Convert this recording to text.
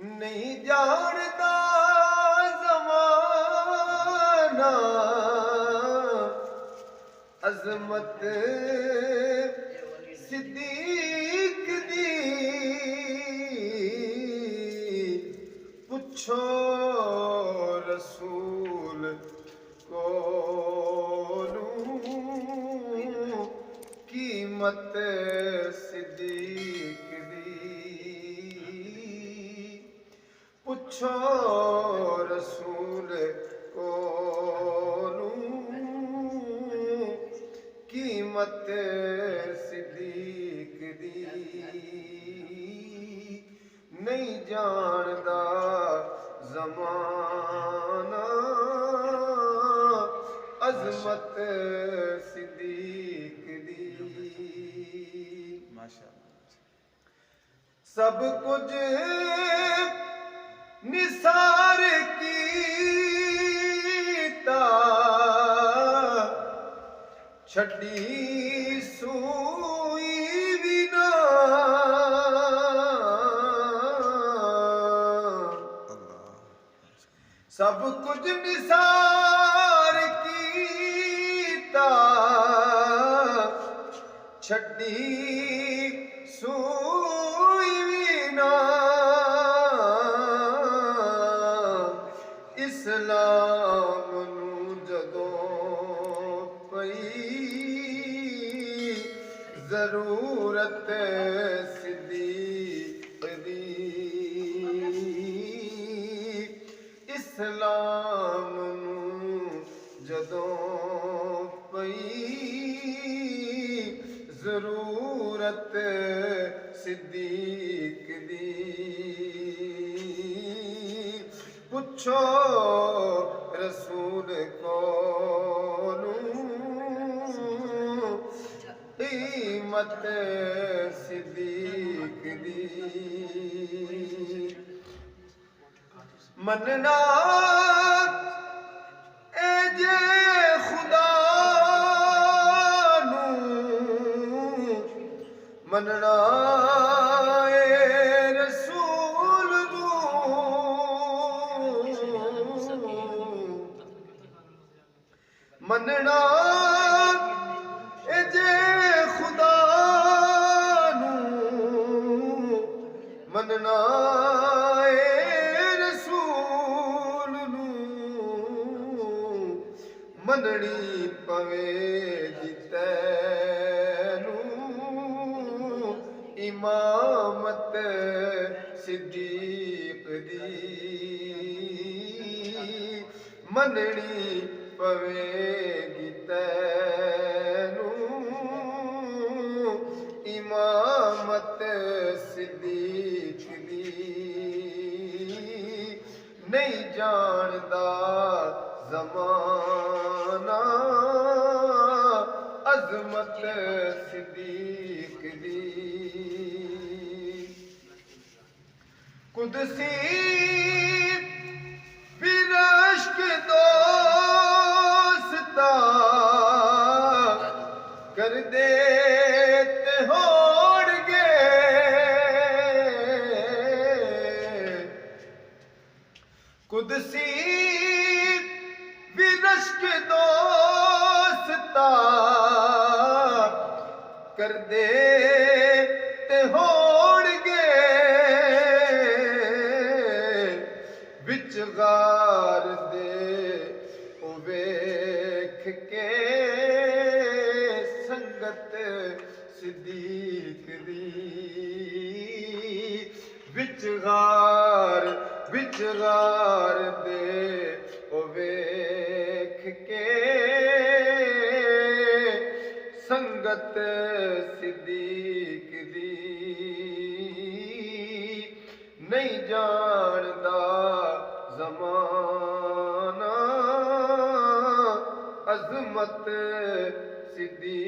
नहीं जानता ज़माना अज़मत सिद्दीक़ दी। पुछो रसूल कोलू कीमत सिद्दीक़ दी। पुछो रसूल कोलू कीमत सिद्दीक़ दी। नहीं जानदा ज़माना अज़मत सिद्दीक़ दी। सब कुछ निसार कीता छड़ी सूई बिना। सब कुछ निसार कीता छड़ी सूई बिना। इस्लाम नू जदों पई ज़रूरत सिद्दीक़ दी। इस्लाम नू जदों पई ज़रूरत सिद्दीक़ दी। पुछो रसूल कोलू कीमत सिद्दीक़ दी। मनना ए जे खुदा नू मनना ए रसूल नू। मनना ए जे खुदा नू मनना ए रसूल नू। मननी पवेगी तैनू इमामत सिद्दीक़ दी। मननी पवेगी तैनू इमामत सिद्दीक़ दी। नहीं जानदा ज़माना अज़मत सिद्दीक़ दी। कुदसी बिरश्क दोस्ता कर देते होड़गे। कुदसी बिरश्क दोस्ता कर देते होड़गे। विच गार दे वेख के संगत सिद्दीक़ दी। विच गार दे वेख के संगत सिद्दीक़ दी। नहीं जानदा ज़माना अज़मत सिद्दीक़